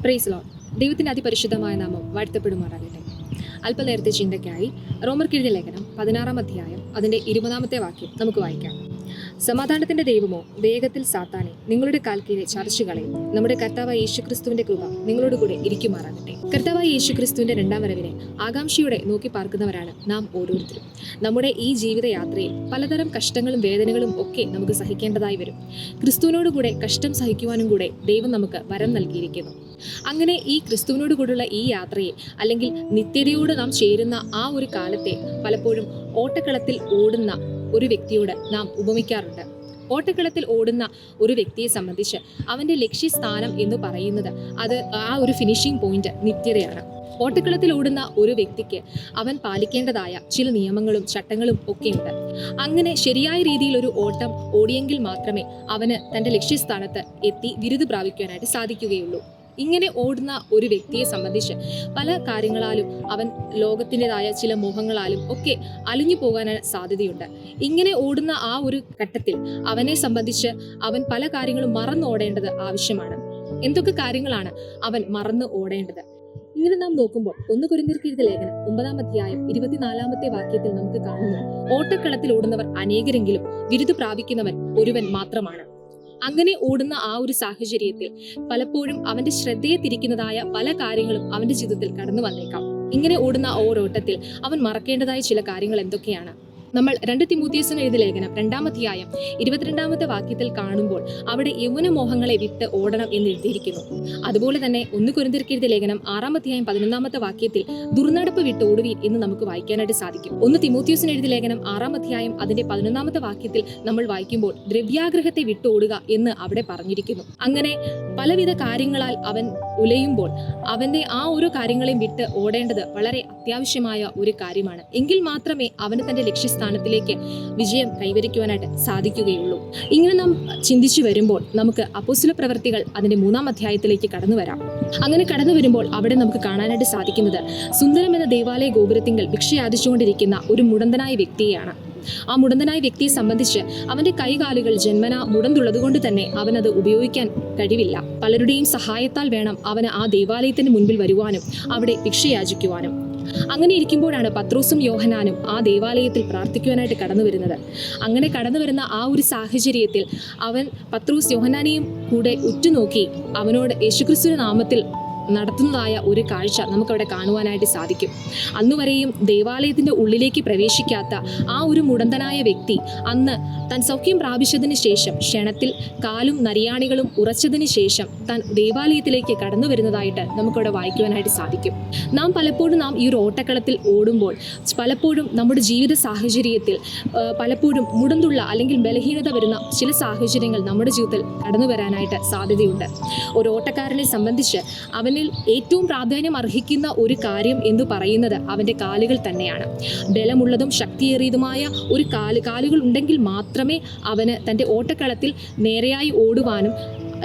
Praise Lord. ദൈവത്തിൻ്റെ അതിപരിശുദ്ധമായ നാമം വാഴ്ത്തപ്പെടുമാറാകട്ടെ. അല്പനേരത്തെ ചിന്തയ്ക്കായി റോമർക്കെഴുതിയ ലേഖനം 16-ാം അധ്യായം അതിൻ്റെ 20-ാമത്തെ വാക്യം നമുക്ക് വായിക്കാം. സമാധാനത്തിന്റെ ദൈവമോ വേഗത്തിൽ സാത്താനെ നിങ്ങളുടെ കാൽ കീഴെ ചതച്ചുകളയും. നമ്മുടെ കർത്താവായ യേശുക്രിസ്തുവിന്റെ കൃപ നിങ്ങളോട് കൂടെ ഇരിക്കുമാറാകട്ടെ. കർത്താവായ യേശുക്രിസ്തുവിന്റെ രണ്ടാം വരവിനെ ആകാംക്ഷയോടെ നോക്കി പാർക്കുന്നവരാണ് നാം ഓരോരുത്തരും. നമ്മുടെ ഈ ജീവിതയാത്രയിൽ പലതരം കഷ്ടങ്ങളും വേദനകളും ഒക്കെ നമുക്ക് സഹിക്കേണ്ടതായി വരും. ക്രിസ്തുവിനോട് കൂടെ കഷ്ടം സഹിക്കുവാനും കൂടെ ദൈവം നമുക്ക് വരം നൽകിയിരിക്കുന്നു. അങ്ങനെ ഈ ക്രിസ്തുവിനോട് കൂടെയുള്ള ഈ യാത്രയെ അല്ലെങ്കിൽ നിത്യതയോട് നാം ചേരുന്ന ആ ഒരു കാലത്തെ പലപ്പോഴും ഓട്ടക്കളത്തിൽ ഓടുന്ന ഒരു വ്യക്തിയോട് നാം ഉപമിക്കാറുണ്ട്. ഓട്ടക്കളത്തിൽ ഓടുന്ന ഒരു വ്യക്തിയെ സംബന്ധിച്ച് അവൻ്റെ ലക്ഷ്യസ്ഥാനം എന്ന് പറയുന്നത് അത് ആ ഒരു ഫിനിഷിംഗ് പോയിന്റ് നിത്യതയാണ്. ഓട്ടക്കളത്തിൽ ഓടുന്ന ഒരു വ്യക്തിക്ക് അവൻ പാലിക്കേണ്ടതായ ചില നിയമങ്ങളും ചട്ടങ്ങളും ഒക്കെയുണ്ട്. അങ്ങനെ ശരിയായ രീതിയിൽ ഒരു ഓട്ടം ഓടിയെങ്കിൽ മാത്രമേ അവന് തൻ്റെ ലക്ഷ്യസ്ഥാനത്ത് എത്തി ബിരുദ് പ്രാപിക്കുവാനായിട്ട് സാധിക്കുകയുള്ളൂ. ഇങ്ങനെ ഓടുന്ന ഒരു വ്യക്തിയെ സംബന്ധിച്ച് പല കാര്യങ്ങളാലും അവൻ ലോകത്തിൻ്റെതായ ചില മോഹങ്ങളാലും ഒക്കെ അലിഞ്ഞു പോകാൻ സാധ്യതയുണ്ട്. ഇങ്ങനെ ഓടുന്ന ആ ഒരു ഘട്ടത്തിൽ അവനെ സംബന്ധിച്ച് അവൻ പല കാര്യങ്ങളും മറന്നു ഓടേണ്ടത് ആവശ്യമാണ്. എന്തൊക്കെ കാര്യങ്ങളാണ് അവൻ മറന്നു ഓടേണ്ടത്? ഇങ്ങനെ നാം നോക്കുമ്പോൾ 1 കൊരിന്ത്യർക്ക് എഴുതിയ ലേഖനം 9-ാം അധ്യായം 24-ാമത്തെ വാക്യത്തിൽ നമുക്ക് കാണുന്നു, ഓട്ടക്കളത്തിൽ ഓടുന്നവർ അനേകരെങ്കിലും ബിരുദ് പ്രാപിക്കുന്നവൻ ഒരുവൻ മാത്രമാണ്. അങ്ങനെ ഓടുന്ന ആ ഒരു സാഹചര്യത്തിൽ പലപ്പോഴും അവന്റെ ശ്രദ്ധയെ തിരിക്കുന്നതായ പല കാര്യങ്ങളും അവന്റെ ജീവിതത്തിൽ കടന്നു വന്നേക്കാം. ഇങ്ങനെ ഓടുന്ന ഓരോട്ടത്തിൽ അവൻ മറക്കേണ്ടതായ ചില കാര്യങ്ങൾ എന്തൊക്കെയാണ്? നമ്മൾ 2 തിമോഥെയോസിന് എഴുതിയ ലേഖനം 2-ാം അധ്യായം 22-ാമത്തെ വാക്യത്തിൽ കാണുമ്പോൾ അവിടെ യൗവന മോഹങ്ങളെ വിട്ട് ഓടണം എന്ന് എഴുതിയിരിക്കുന്നു. അതുപോലെ തന്നെ 1 കൊരിന്ത്യർക്ക് എഴുതിയ ലേഖനം 6-ാം അധ്യായം 11-ാമത്തെ വാക്യത്തിൽ ദുർനടപ്പ് വിട്ട് ഓടുവീൻ എന്ന് നമുക്ക് വായിക്കാനായിട്ട് സാധിക്കും. 1 തിമോഥെയോസിന് എഴുതിയ ലേഖനം 6-ാം അധ്യായം അതിന്റെ 11-ാമത്തെ വാക്യത്തിൽ നമ്മൾ വായിക്കുമ്പോൾ ദ്രവ്യാഗ്രഹത്തെ വിട്ട് ഓടുക എന്ന് അവിടെ പറഞ്ഞിരിക്കുന്നു. അങ്ങനെ പലവിധ കാര്യങ്ങളാൽ അവൻ ഉലയുമ്പോൾ അവന്റെ ആ ഓരോ കാര്യങ്ങളെയും വിട്ട് ഓടേണ്ടത് വളരെ അത്യാവശ്യമായ ഒരു കാര്യമാണ്. എങ്കിൽ മാത്രമേ അവന് തന്റെ ലക്ഷ്യസ്ഥാനത്തിലേക്ക് വിജയം കൈവരിക്കുവാനായിട്ട് സാധിക്കുകയുള്ളൂ. ഇങ്ങനെ നാം ചിന്തിച്ചു വരുമ്പോൾ നമുക്ക് അപ്പോസ്തല പ്രവൃത്തികൾ അതിന്റെ 3-ാം അധ്യായത്തിലേക്ക് കടന്നു വരാം. അങ്ങനെ കടന്നു വരുമ്പോൾ അവിടെ നമുക്ക് കാണാനായിട്ട് സാധിക്കുന്നത് സുന്ദരം എന്ന ദേവാലയ ഗോപുരത്തിങ്കൽ ഭിക്ഷയാചിച്ചുകൊണ്ടിരിക്കുന്ന ഒരു മുടന്തനായ വ്യക്തിയെയാണ്. ആ മുടന്തനായ വ്യക്തിയെ സംബന്ധിച്ച് അവന്റെ കൈകാലുകൾ ജന്മന മുടന്തുള്ളത് കൊണ്ട് തന്നെ അവനത് ഉപയോഗിക്കാൻ കഴിവില്ല. പലരുടെയും സഹായത്താൽ വേണം അവന് ആ ദേവാലയത്തിന് മുൻപിൽ വരുവാനും അവിടെ ഭിക്ഷയാചിക്കുവാനും. അങ്ങനെ ഇരിക്കുമ്പോഴാണ് പത്രോസും യോഹന്നാനും ആ ദേവാലയത്തിൽ പ്രാർത്ഥിക്കുവാനായിട്ട് കടന്നു വരുന്നത്. അങ്ങനെ കടന്നു വരുന്ന ആ ഒരു സാഹചര്യത്തിൽ അവൻ പത്രോസ് യോഹന്നാനെയും കൂടെ ഉറ്റുനോക്കി അവനോട് യേശുക്രിസ്തുവിന്റെ നാമത്തിൽ നടത്തുന്നതായ ഒരു കാഴ്ച നമുക്കവിടെ കാണുവാനായിട്ട് സാധിക്കും. അന്നുവരെയും ദേവാലയത്തിന്റെ ഉള്ളിലേക്ക് പ്രവേശിക്കാത്ത ആ ഒരു മുടന്തനായ വ്യക്തി അന്ന് താൻ സൗഖ്യം പ്രാപിച്ചതിന് ശേഷം ക്ഷണത്തിൽ കാലും നരിയാണികളും ഉറച്ചതിന് ശേഷം താൻ ദേവാലയത്തിലേക്ക് കടന്നു വരുന്നതായിട്ട് നമുക്കവിടെ വായിക്കുവാനായിട്ട് സാധിക്കും. നാം പലപ്പോഴും ഈ ഒരു ഓട്ടക്കളത്തിൽ ഓടുമ്പോൾ പലപ്പോഴും നമ്മുടെ ജീവിത സാഹചര്യത്തിൽ പലപ്പോഴും മുടന്തുള്ള അല്ലെങ്കിൽ ബലഹീനത വരുന്ന ചില സാഹചര്യങ്ങൾ നമ്മുടെ ജീവിതത്തിൽ കടന്നു വരാനായിട്ട് സാധ്യതയുണ്ട്. ഒരു ഓട്ടക്കാരനെ സംബന്ധിച്ച് അവനിൽ ഏറ്റവും പ്രാധാന്യം അർഹിക്കുന്ന ഒരു കാര്യം എന്ന് പറയുന്നത് അവൻ്റെ കാലുകൾ തന്നെയാണ്. ബലമുള്ളതും ശക്തിയേറിയതുമായ ഒരു കാലുകൾ ഉണ്ടെങ്കിൽ മാത്രമേ അവന് തൻ്റെ ഓട്ടക്കളത്തിൽ നേരെയായി ഓടുവാനും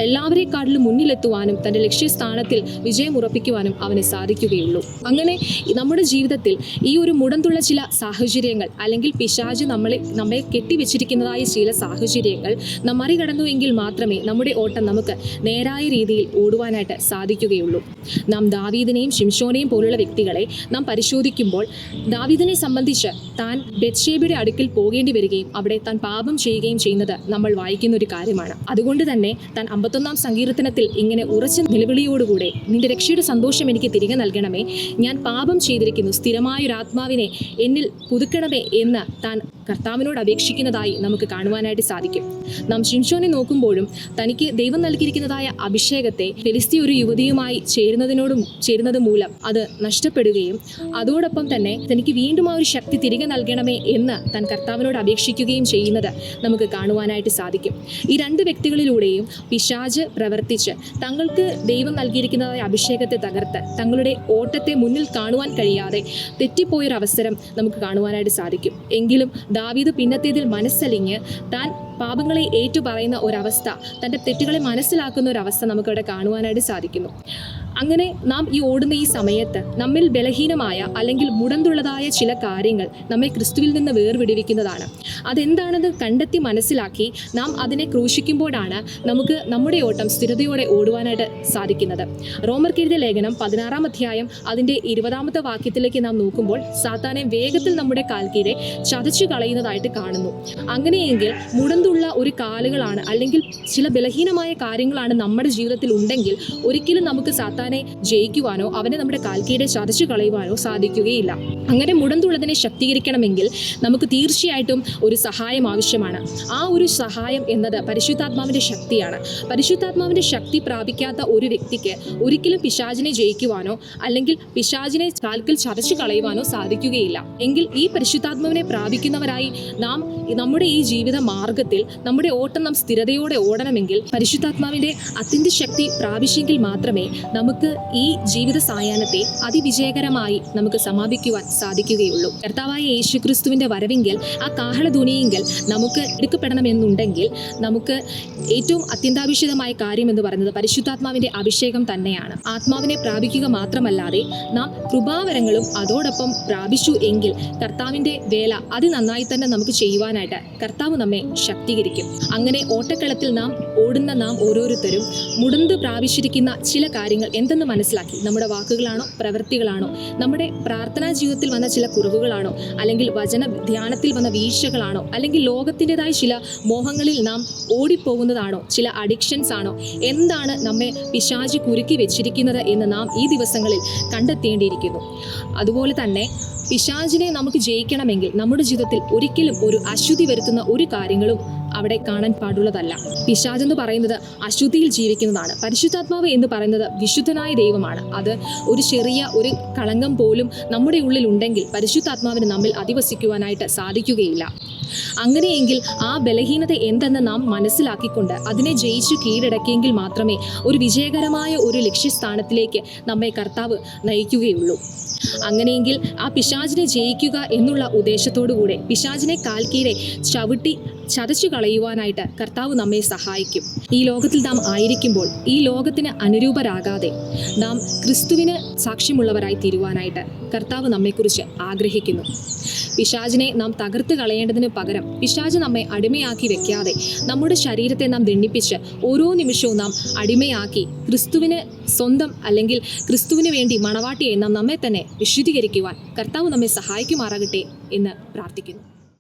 എല്ലാവരെക്കാട്ടിലും മുന്നിലെത്തുവാനും തൻ്റെ ലക്ഷ്യസ്ഥാനത്തിൽ വിജയം ഉറപ്പിക്കുവാനും അവന് സാധിക്കുകയുള്ളൂ. അങ്ങനെ നമ്മുടെ ജീവിതത്തിൽ ഈ ഒരു മുടന്തുള്ള ചില സാഹചര്യങ്ങൾ അല്ലെങ്കിൽ പിശാച് നമ്മെ കെട്ടിവെച്ചിരിക്കുന്നതായ ചില സാഹചര്യങ്ങൾ നാം മറികടന്നുവെങ്കിൽ മാത്രമേ നമ്മുടെ ഓട്ടം നമുക്ക് നേരായ രീതിയിൽ ഓടുവാനായിട്ട് സാധിക്കുകയുള്ളൂ. നാം ദാവീദിനെയും ശിംശോനെയും പോലുള്ള വ്യക്തികളെ നാം പരിശോധിക്കുമ്പോൾ ദാവീദിനെ സംബന്ധിച്ച് താൻ ബത്ശേബയുടെ അടുക്കൽ പോകേണ്ടി വരികയും അവിടെ താൻ പാപം ചെയ്യുകയും ചെയ്യുന്നത് നമ്മൾ വായിക്കുന്ന ഒരു കാര്യമാണ്. അതുകൊണ്ട് തന്നെ താൻ 51-ാം സങ്കീർത്തനത്തിൽ ഇങ്ങനെ ഉറച്ച നിലവിളിയോടുകൂടെ നിന്റെ രക്ഷയുടെ സന്തോഷം എനിക്ക് തിരികെ നൽകണമേ, ഞാൻ പാപം ചെയ്തിരിക്കുന്നു, സ്ഥിരമായൊരാത്മാവിനെ എന്നിൽ പുതുക്കണമേ എന്ന് താൻ കർത്താവിനോട് അപേക്ഷിക്കുന്നതായി നമുക്ക് കാണുവാനായിട്ട് സാധിക്കും. നാം ശിംശോനെ നോക്കുമ്പോഴും തനിക്ക് ദൈവം നൽകിയിരിക്കുന്നതായ അഭിഷേകത്തെ ഫെലിസ്ത്യ ഒരു യുവതിയുമായി ചേരുന്നത് മൂലം അത് നഷ്ടപ്പെടുകയും അതോടൊപ്പം തന്നെ തനിക്ക് വീണ്ടും ആ ഒരു ശക്തി തിരികെ നൽകണമേ എന്ന് താൻ കർത്താവിനോട് അപേക്ഷിക്കുകയും ചെയ്യുന്നത് നമുക്ക് കാണുവാനായിട്ട് സാധിക്കും. ഈ 2 വ്യക്തികളിലൂടെയും പിശാച് പ്രവർത്തിച്ച് തങ്ങൾക്ക് ദൈവം നൽകിയിരിക്കുന്നതായ അഭിഷേകത്തെ തകർത്ത് തങ്ങളുടെ ഓട്ടത്തെ മുന്നിൽ കാണുവാൻ കഴിയാതെ തെറ്റിപ്പോയൊരവസരം നമുക്ക് കാണുവാനായിട്ട് സാധിക്കും. എങ്കിലും ദാവീദ് പിന്നത്തേതിൽ മനസ്സലിഞ്ഞ് താൻ പാപങ്ങളെ ഏറ്റുപറയുന്ന ഒരവസ്ഥ, തൻ്റെ തെറ്റുകളെ മനസ്സിലാക്കുന്ന ഒരവസ്ഥ നമുക്കവിടെ കാണുവാനായിട്ട് സാധിക്കുന്നു. അങ്ങനെ നാം ഈ ഓടുന്ന ഈ സമയത്ത് നമ്മിൽ ബലഹീനമായ അല്ലെങ്കിൽ മുടന്തുള്ളതായ ചില കാര്യങ്ങൾ നമ്മെ ക്രിസ്തുവിൽ നിന്ന് വേർവിടുവിക്കുന്നതാണ്. അതെന്താണെന്ന് കണ്ടെത്തി മനസ്സിലാക്കി നാം അതിനെ ക്രൂശിക്കുമ്പോഴാണ് നമുക്ക് നമ്മുടെ ഓട്ടം സ്ഥിരതയോടെ ഓടുവാനായിട്ട് സാധിക്കുന്നത്. റോമർക്കെഴുതിയ ലേഖനം 16 അധ്യായം അതിൻ്റെ 20 വാക്യത്തിലേക്ക് നാം നോക്കുമ്പോൾ സാത്താനെ വേഗത്തിൽ നമ്മുടെ കാൽക്കീഴെ ചതച്ചു കളയുന്നതായിട്ട് കാണുന്നു. അങ്ങനെയെങ്കിൽ മുടന്തുള്ള ഒരു കാലുകളാണ് അല്ലെങ്കിൽ ചില ബലഹീനമായ കാര്യങ്ങളാണ് നമ്മുടെ ജീവിതത്തിൽ ഉണ്ടെങ്കിൽ ഒരിക്കലും നമുക്ക് സാത്താനെ ജയിക്കുവാനോ അവനെ നമ്മുടെ കാൽക്കീഴെ ചതച്ചു കളയുവാനോ സാധിക്കുകയില്ല. അങ്ങനെ മുടന്തുള്ളതിനെ ശക്തീകരിക്കണമെങ്കിൽ നമുക്ക് തീർച്ചയായിട്ടും ഒരു സഹായം ആവശ്യമാണ്. ആ ഒരു സഹായം എന്നത് പരിശുദ്ധാത്മാവിൻ്റെ ശക്തിയാണ്. പരിശുദ്ധാത്മാവിൻ്റെ ശക്തി പ്രാപിക്കാത്ത ഒരു വ്യക്തിക്ക് ഒരിക്കലും പിശാചിനെ ജയിക്കുവാനോ അല്ലെങ്കിൽ പിശാചിനെ കാൽക്കൽ ചതച്ചു കളയുവാനോ സാധിക്കുകയില്ല. എങ്കിൽ ഈ പരിശുദ്ധാത്മാവിനെ പ്രാപിക്കുന്നവരായി നാം നമ്മുടെ ഈ ജീവിത മാർഗത്തിൽ നമ്മുടെ ഓട്ടം നാം സ്ഥിരതയോടെ ഓടണമെങ്കിൽ പരിശുദ്ധാത്മാവിൻ്റെ അത്യന്ത ശക്തി പ്രാപിച്ചെങ്കിൽ മാത്രമേ നമുക്ക് ഈ ജീവിത സായാഹ്നത്തെ അതിവിജയകരമായി നമുക്ക് സമാപിക്കുവാൻ സാധിക്കുകയുള്ളൂ. കർത്താവായ യേശുക്രിസ്തുവിൻ്റെ വരവെങ്കിൽ ആ കാഹളധ്വനിയെങ്കിൽ നമുക്ക് എടുക്കപ്പെടണമെന്നുണ്ടെങ്കിൽ നമുക്ക് ഏറ്റവും അത്യന്താപേക്ഷിതമായ കാര്യം എന്ന് പറയുന്നത് പരിശുദ്ധാത്മാവിൻ്റെ അഭിഷേകം തന്നെയാണ്. ആത്മാവിനെ പ്രാപിക്കുക മാത്രമല്ലാതെ നാം കൃപാവരങ്ങളും അതോടൊപ്പം പ്രാപിച്ചു എങ്കിൽ കർത്താവിൻ്റെ വേല നന്നായി തന്നെ നമുക്ക് ചെയ്യുവാനായിട്ട് കർത്താവ് നമ്മെ ശക്തീകരിക്കും. അങ്ങനെ ഓട്ടക്കളത്തിൽ നാം ഓടുന്ന നാം ഓരോരുത്തരും മുടന്ത് പ്രാപിച്ചിരിക്കുന്ന ചില കാര്യങ്ങൾ എന്തെന്ന് മനസ്സിലാക്കി, നമ്മുടെ വാക്കുകളാണോ പ്രവൃത്തികളാണോ, നമ്മുടെ പ്രാർത്ഥനാ ജീവിതത്തിൽ വന്ന ചില കുറവുകളാണോ, അല്ലെങ്കിൽ വചന ധ്യാനത്തിൽ വന്ന വീഴ്ചകളാണോ, അല്ലെങ്കിൽ ലോകത്തിൻ്റെതായ ചില മോഹങ്ങളിൽ നാം ഓടിപ്പോകുന്നതാണോ, ചില അഡിക്ഷൻസ് ആണോ, എന്താണ് നമ്മെ പിശാച് കുരുക്കി വെച്ചിരിക്കുന്നത് എന്ന് നാം ഈ ദിവസങ്ങളിൽ കണ്ടെത്തേണ്ടിയിരിക്കുന്നു. അതുപോലെ തന്നെ പിശാചിനെ നമുക്ക് ജയിക്കണമെങ്കിൽ നമ്മുടെ ജീവിതത്തിൽ ഒരിക്കലും ഒരു അശുദ്ധി വരുത്തുന്ന ഒരു കാര്യങ്ങളും അവിടെ കാണാൻ പാടുള്ളതല്ല. പിശാച് എന്ന് പറയുന്നത് അശുദ്ധിയിൽ ജീവിക്കുന്നതാണ്. പരിശുദ്ധാത്മാവ് എന്ന് പറയുന്നത് വിശുദ്ധനായ ദൈവമാണ്. അത് ഒരു ചെറിയ ഒരു കളങ്കം പോലും നമ്മുടെ ഉള്ളിൽ ഉണ്ടെങ്കിൽ പരിശുദ്ധാത്മാവിന് നമ്മിൽ അധിവസിക്കുവാനായിട്ട് സാധിക്കുകയില്ല. അങ്ങനെയെങ്കിൽ ആ ബലഹീനത എന്തെന്ന് നാം മനസ്സിലാക്കിക്കൊണ്ട് അതിനെ ജയിച്ചു കീഴടക്കിയെങ്കിൽ മാത്രമേ ഒരു വിജയകരമായ ഒരു ലക്ഷ്യസ്ഥാനത്തിലേക്ക് നമ്മെ കർത്താവ് നയിക്കുകയുള്ളൂ. അങ്ങനെയെങ്കിൽ ആ പിശാചിനെ ജയിക്കുക എന്നുള്ള ഉദ്ദേശത്തോടുകൂടെ പിശാചിനെ കാൽക്കീഴെ ചവിട്ടി ചതച്ചു കളയുവാനായിട്ട് കർത്താവ് നമ്മെ സഹായിക്കും. ഈ ലോകത്തിൽ നാം ആയിരിക്കുമ്പോൾ ഈ ലോകത്തിന് അനുരൂപരാകാതെ നാം ക്രിസ്തുവിന് സാക്ഷ്യമുള്ളവരായി തീരുവാനായിട്ട് കർത്താവ് നമ്മെക്കുറിച്ച് ആഗ്രഹിക്കുന്നു. പിശാചിനെ നാം തകർത്ത് കളയേണ്ടതിന് പകരം പിശാച് നമ്മെ അടിമയാക്കി വെക്കാതെ നമ്മുടെ ശരീരത്തെ നാം ദണ്ഡിപ്പിച്ച് ഓരോ നിമിഷവും നാം അടിമയാക്കി ക്രിസ്തുവിന് സ്വന്തം അല്ലെങ്കിൽ ക്രിസ്തുവിന് വേണ്ടി മണവാട്ടിയെ നാം നമ്മെ തന്നെ വിശുദ്ധീകരിക്കുവാൻ കർത്താവ് നമ്മെ സഹായിക്കുമാറാകട്ടെ എന്ന് പ്രാർത്ഥിക്കുന്നു.